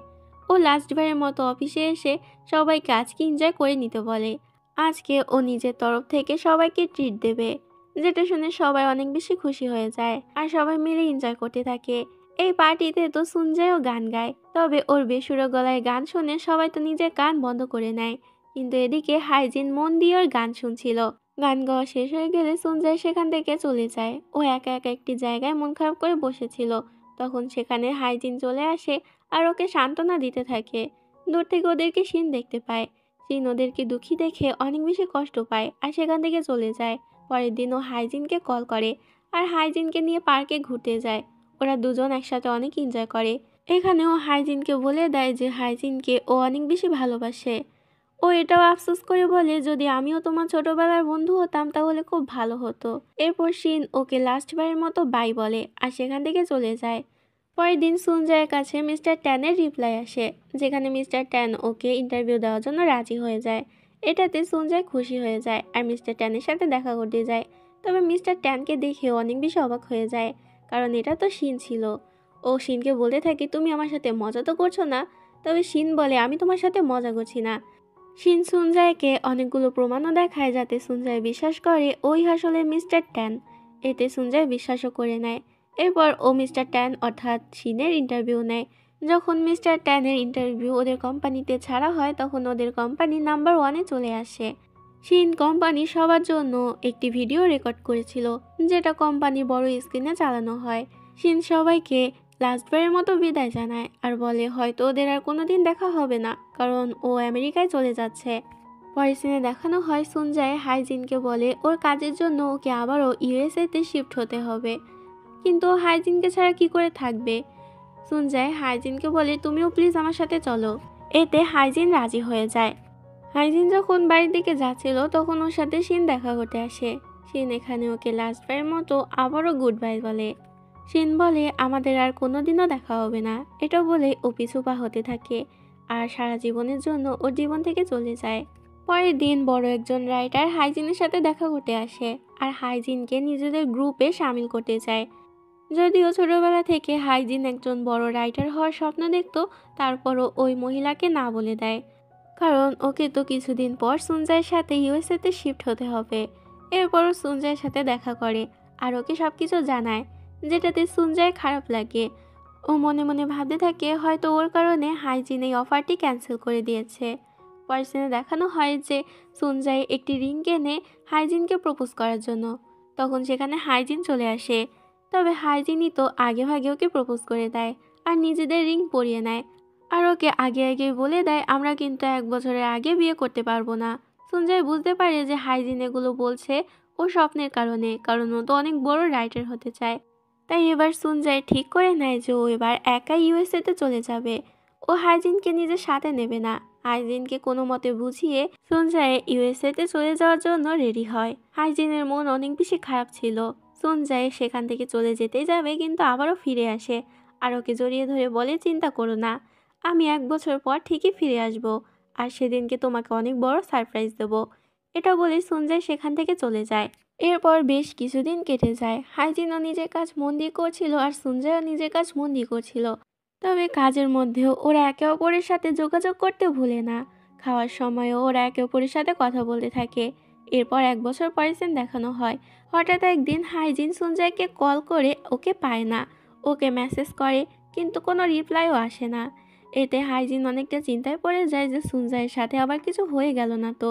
ও লাস্টবারের মতো অফিসে এসে সবাইকে আজকে এনজয় করে নিতে বলে। আজকে ও নিজের তরফ থেকে সবাইকে ট্রিট দেবে, যেটা শুনে সবাই অনেক বেশি খুশি হয়ে যায় আর সবাই মিলে এনজয় করতে থাকে। এই পার্টিতে তো সঞ্জয়ও গান গায়, তবে ওর বেসুরো গলায় গান শুনে সবাই তো নিজের কান বন্ধ করে নেয়। কিন্তু এদিকে হাইজিন মন দিয়ে ওর গান শুনছিল। গান গাওয়া শেষ হয়ে গেলে সঞ্জয় সেখান থেকে চলে যায়। ও একা একা একটি জায়গায় মন খারাপ করে বসেছিল, তখন সেখানে হাইজিন চলে আসে আর ওকে সান্ত্বনা দিতে থাকে। দূর থেকে ওদেরকে শিন দেখতে পায়। শিন ওদেরকে দুঃখী দেখে অনেক বেশি কষ্ট পায় আর সেখান থেকে চলে যায়। পরের দিন ও হাইজিনকে কল করে আর হাইজিনকে নিয়ে পার্কে ঘুরতে যায়। ওরা দুজন একসাথে অনেক এনজয় করে। এখানেও হাইজিনকে বলে দেয় যে হাইজিনকে ও অনেক বেশি ভালোবাসে। ও এটাও আফসোস করে বলে যদি আমিও তোমার ছোটবেলার বন্ধু হতাম তাহলে খুব ভালো হতো। এরপর শিন ওকে লাস্টবারের মতো বাই বলে আর সেখান থেকে চলে যায়। পরের দিন সঞ্জয়ের কাছে মিস্টার ট্যানের রিপ্লাই আসে, যেখানে মিস্টার ট্যান ওকে ইন্টারভিউ দেওয়ার জন্য রাজি হয়ে যায়। এটাতে সঞ্জয় খুশি হয়ে যায় আর মিস্টার ট্যানের সাথে দেখা করতে যায়। তবে মিস্টার ট্যানকে দেখে অনেক বেশি অবাক হয়ে যায়, কারণ এটা তো শিন ছিল। ও শিনকে বলতে থাকে তুমি আমার সাথে মজা তো করছো না। তবে শিন বলে আমি তোমার সাথে মজা করছি না। শিন সঞ্জয়কে অনেকগুলো প্রমাণও দেখায় যাতে সঞ্জয় বিশ্বাস করে ওই আসলে মিস্টার ট্যান। এতে সঞ্জয় বিশ্বাসও করে নেয়। এরপর ও মিস্টার ট্যান অর্থাৎ শিনের ইন্টারভিউ নেয়। যখন মিস্টার ট্যানের ইন্টারভিউ ওদের কোম্পানিতে ছাড়া হয় তখন ওদের কোম্পানি নাম্বার 1-এ চলে আসে। শিন কোম্পানি সবার জন্য একটি ভিডিও রেকর্ড করেছিল, যেটা কোম্পানি বড় স্ক্রিনে চালানো হয়। শিন সবাইকে লাস্টবারের মতো বিদায় জানায় আর বলে হয়তো ওদের আর কোনোদিন দেখা হবে না, কারণ ও আমেরিকায় চলে যাচ্ছে। পরের সিনে দেখানো হয় সঞ্জয় হাইজিনকে বলে ওর কাজের জন্য ওকে আবারও ইউএসএতে শিফট হতে হবে, কিন্তু হাইজিনকে ছাড়া কি করে থাকবে। সঞ্জয় হাইজিনকে বলে তুমিও প্লিজ আমার সাথে চলো। এতে হাইজিন রাজি হয়ে যায়। হাইজিন যখন বাড়ির দিকে যাচ্ছিল তখন ওর সাথে শিন দেখা করতে আসে। শিন এখানে ওকে লাস্টবারের মতো আবারও গুড বাই বলে। শিন বলে আমাদের আর কোনোদিনও দেখা হবে না। এটা বলে ও পিছু পা হতে থাকে আর সারা জীবনের জন্য ওর জীবন থেকে চলে যায়। পরের দিন বড় একজন রাইটার হাইজিনের সাথে দেখা করতে আসে আর হাইজিনকে নিজেদের গ্রুপে সামিল করতে চায়। যদিও ছোটবেলা থেকে হাইজিন একজন বড় রাইটার হওয়ার স্বপ্ন দেখত, তারপরও ওই মহিলাকে না বলে দেয়, কারণ ওকে তো কিছুদিন পর সঞ্জয়ের সাথে ইউএসএতে শিফট হতে হবে। এরপরও সঞ্জয়ের সাথে দেখা করে আর ওকে সব কিছু জানায়, যেটাতে সঞ্জয় খারাপ লাগে। ও মনে মনে ভাবতে থাকে হয়তো ওর কারণে হাইজিন এই অফারটি ক্যান্সেল করে দিয়েছে। পরের সিনে দেখানো হয় যে সঞ্জয় একটি রিং কিনে হাইজিনকে প্রপোজ করার জন্য। তখন সেখানে হাইজিন চলে আসে, তবে হাইজিনই তো আগে ভাগে ওকে প্রপোজ করে দেয় আর নিজেদের রিং পরিয়ে নেয় আর ওকে আগে আগে বলে দেয় আমরা কিন্তু 1 বছরের আগে বিয়ে করতে পারবো না। সঞ্জয় বুঝতে পারে যে হাইজিন এগুলো বলছে ও স্বপ্নের কারণে, কারণ ও তো অনেক বড় রাইটার হতে চায়। তাই এবার সঞ্জয় ঠিক করে নেয় যে ও এবার একাই ইউএসএতে চলে যাবে। ও হাইজিনকে নিজের সাথে নেবে না। হাইজিনকে কোনো মতে বুঝিয়ে সঞ্জয় ইউএসএতে চলে যাওয়ার জন্য রেডি হয়। হাইজিনের মন অনেক বেশি খারাপ ছিল। সঞ্জয় সেখান থেকে চলে যেতে যাবে কিন্তু আবারও ফিরে আসে আর ওকে জড়িয়ে ধরে বলে চিন্তা করো না, আমি 1 বছর পর ঠিকই ফিরে আসব আর সেদিনকে তোমাকে অনেক বড় সারপ্রাইজ দেব। এটা বলে সঞ্জয় সেখান থেকে চলে যায়। এরপর বেশ কিছুদিন কেটে যায়। হাইজিনও নিজের কাজ মন দিয়ে করছিল আর সঞ্জয়ও নিজের কাজ মন দিয়ে করছিল। তবে কাজের মধ্যেও ওরা একে অপরের সাথে যোগাযোগ করতে ভুলে না। খাওয়ার সময়ও ওরা একে অপরের সাথে কথা বলতে থাকে। এরপর 1 বছর পরে সিন দেখানো হয়। হঠাৎ একদিন হাইজিন সঞ্জয়কে কল করে ওকে পায় না। ওকে মেসেজ করে কিন্তু কোনো রিপ্লাইও আসে না। এতে হাইজিন অনেকটা চিন্তায় পড়ে যায় যে সঞ্জয়ের সাথে আবার কিছু হয়ে গেল না তো।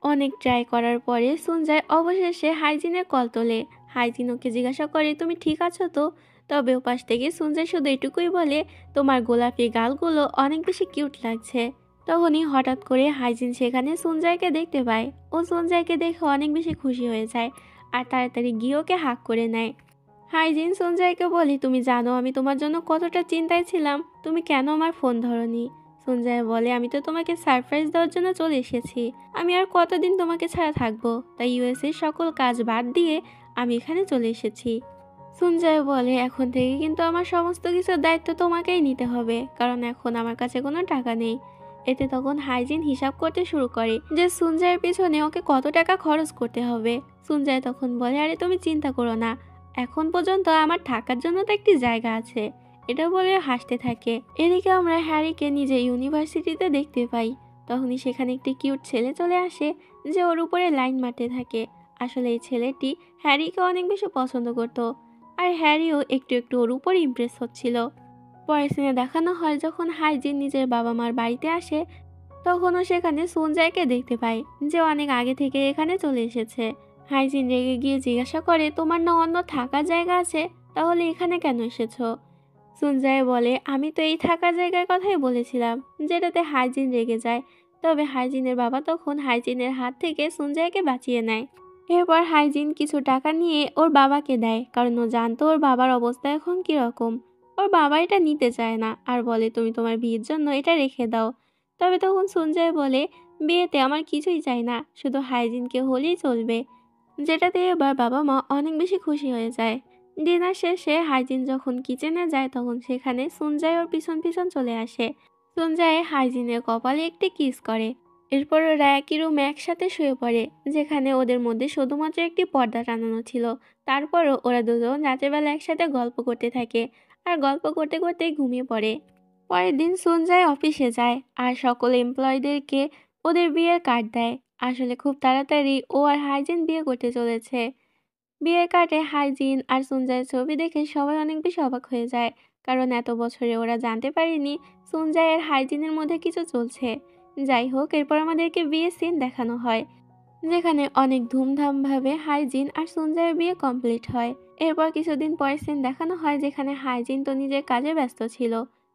অনেক ট্রাই করার পরে সঞ্জয় অবশেষে হাইজিনের কল তোলে। হাইজিন ওকে জিজ্ঞাসা করে তুমি ঠিক আছো তো? তবে ওপাশ থেকে সঞ্জয় শুধু এটুকুই বলে তোমার গোলাপি গালগুলো অনেক বেশি কিউট লাগছে। তখনই হঠাৎ করে হাইজিন সেখানে সঞ্জয়কে দেখতে পায়। ও সঞ্জয়কে দেখে অনেক বেশি খুশি হয়ে যায় আর তাড়াতাড়ি গিয়ে ওকে হাগ করে নেয়। হাইজিন সঞ্জয়কে বলি, তুমি জানো আমি তোমার জন্য কতটা চিন্তায় ছিলাম, তুমি কেন আমার ফোন ধরনি? সঞ্জয় বলে, আমি তো তোমাকে সারপ্রাইজ দেওয়ার জন্য চলে এসেছি। আমি আর কতদিন তোমাকে ছাড়া থাকবো, তাই ইউএসের সকল কাজ বাদ দিয়ে আমি এখানে চলে এসেছি। সঞ্জয় বলে, এখন থেকে কিন্তু আমার সমস্ত কিছুর দায়িত্ব তোমাকেই নিতে হবে, কারণ এখন আমার কাছে কোনো টাকা নেই। এতে তখন হাইজিন হিসাব করতে শুরু করে যে সঞ্জয়ের পিছনে ওকে কত টাকা খরচ করতে হবে। সঞ্জয় তখন বলে, আরে তুমি চিন্তা করো না, এখন পর্যন্ত আমার থাকার জন্য তো একটি জায়গা আছে। এটা বলে হাসতে থাকে। এদিকে আমরা হ্যারিকে নিজে ইউনিভার্সিটিতে দেখতে পাই। তখনই সেখানে একটি কিউট ছেলে চলে আসে যে ওর উপরে লাইন মারতে থাকে। আসলে এই ছেলেটি হ্যারিকে অনেক বেশি পছন্দ করত, আর হ্যারিও একটু একটু ওর উপর ইমপ্রেস হচ্ছিল। পরের সিনে দেখানো হয় যখন হাইজিন নিজের বাবা মার বাড়িতে আসে, তখনও সেখানে সঞ্জয়কে দেখতে পায় যে অনেক আগে থেকে এখানে চলে এসেছে। হাইজিন রেগে গিয়ে জিজ্ঞাসা করে, তোমার না অন্য থাকার জায়গা আছে, তাহলে এখানে কেন এসেছো? সঞ্জয় বলে, আমি তো এই থাকার জায়গার কথাই বলেছিলাম, যেটাতে হাইজিন রেগে যায়। তবে হাইজিনের বাবা তখন হাইজিনের হাত থেকে সঞ্জয়কে বাঁচিয়ে নেয়। এরপর হাইজিন কিছু টাকা নিয়ে ওর বাবাকে দেয়, কারণ ও জানতো ওর বাবার অবস্থা এখন কিরকম। ওর বাবা এটা নিতে চায় না আর বলে, তুমি তোমার বিয়ের জন্য এটা রেখে দাও। তবে তখন সঞ্জয় বলে, বিয়েতে আমার কিছুই চাই না, শুধু হাইজিনকে হলেই চলবে। যেটাতে এবার বাবা মা অনেক বেশি খুশি হয়ে যায়। ডিনার শেষে হাইজিন যখন কিচেনে যায়, তখন সেখানে সঞ্জয় ওর পিছন পিছন চলে আসে। সঞ্জয় হাইজিনের কপালে একটি কিস করে। এরপর ওরা একই রুমে একসাথে শুয়ে পড়ে, যেখানে ওদের মধ্যে শুধুমাত্র একটি পর্দা টানানো ছিল। তারপরও ওরা দুজন রাতেরবেলা একসাথে গল্প করতে থাকে, আর গল্প করতে করতেই ঘুমিয়ে পড়ে। পরের দিন সঞ্জয় অফিসে যায় আর সকল এমপ্লয়ীদেরকে ওদের বিয়ের কার্ড দেয়। আসলে খুব তাড়াতাড়ি ও আর হাইজিন বিয়ে করতে চলেছে। বিয়ের কার্ডে হাইজিন আর সঞ্জয়ের ছবি দেখে সবাই অনেক বেশি অবাক হয়ে যায়, কারণ এত বছরে ওরা জানতে পারেনি সঞ্জয় আর হাইজিনের মধ্যে কিছু চলছে। যাই হোক, এরপর আমাদেরকে বিয়ের সিন দেখানো হয়, যেখানে অনেক ধুমধামভাবে হাইজিন আর সঞ্জয়ের বিয়ে কমপ্লিট হয়। এরপর কিছুদিন পরের সিন দেখানো হয়, যেখানে হাইজিন তো নিজের কাজে ব্যস্ত ছিল,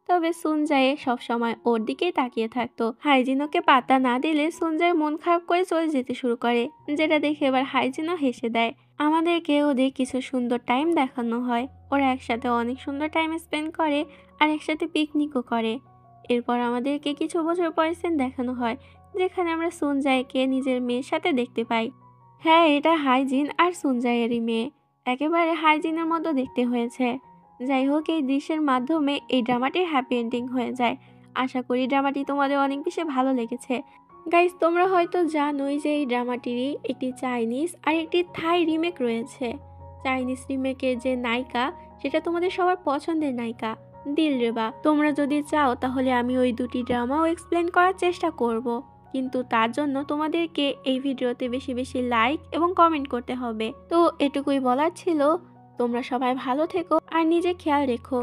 তবে সঞ্জয় সবসময় ওর দিকেই তাকিয়ে থাকতো। হাইজিন ওকে পাত্তা না দিলে সঞ্জয় মন খারাপ করে চলে যেতে শুরু করে, যেটা দেখে এবার হাইজিনও হেসে দেয়। আমাদেরকে ওদের কিছু সুন্দর টাইম দেখানো হয়, ওরা একসাথে অনেক সুন্দর টাইম স্পেন্ড করে আর একসাথে পিকনিকও করে। এরপর আমাদেরকে কিছু বছর পরের সিন দেখানো হয়, যেখানে আমরা সঞ্জয়কে নিজের মেয়ের সাথে দেখতে পাই। হ্যাঁ, এটা হাইজিন আর সঞ্জয়েরই মেয়ে, একেবারে হাইজিনের মতো দেখতে হয়েছে। যাই হোক, এই দৃশ্যের মাধ্যমে এই ড্রামাটির হ্যাপি এন্ডিং হয়ে যায়। আশা করি ড্রামাটি তোমাদের অনেক বেশি ভালো লেগেছে। গাইস, তোমরা হয়তো জানোই যে এই ড্রামাটিরই একটি চাইনিজ আর একটি থাই রিমেক রয়েছে। চাইনিজ রিমেকের যে নায়িকা, সেটা তোমাদের সবার পছন্দের নায়িকা দিলরুবা। তোমরা যদি চাও তাহলে আমি ওই দুটি ড্রামাও এক্সপ্লেন করার চেষ্টা করব, কিন্তু তার জন্য তোমাদেরকে এই ভিডিওতে বেশি বেশি লাইক এবং কমেন্ট করতে হবে। তো এটুকুই বলার ছিল। তোমরা সবাই ভালো থেকো আর নিজে খেয়াল রেখো।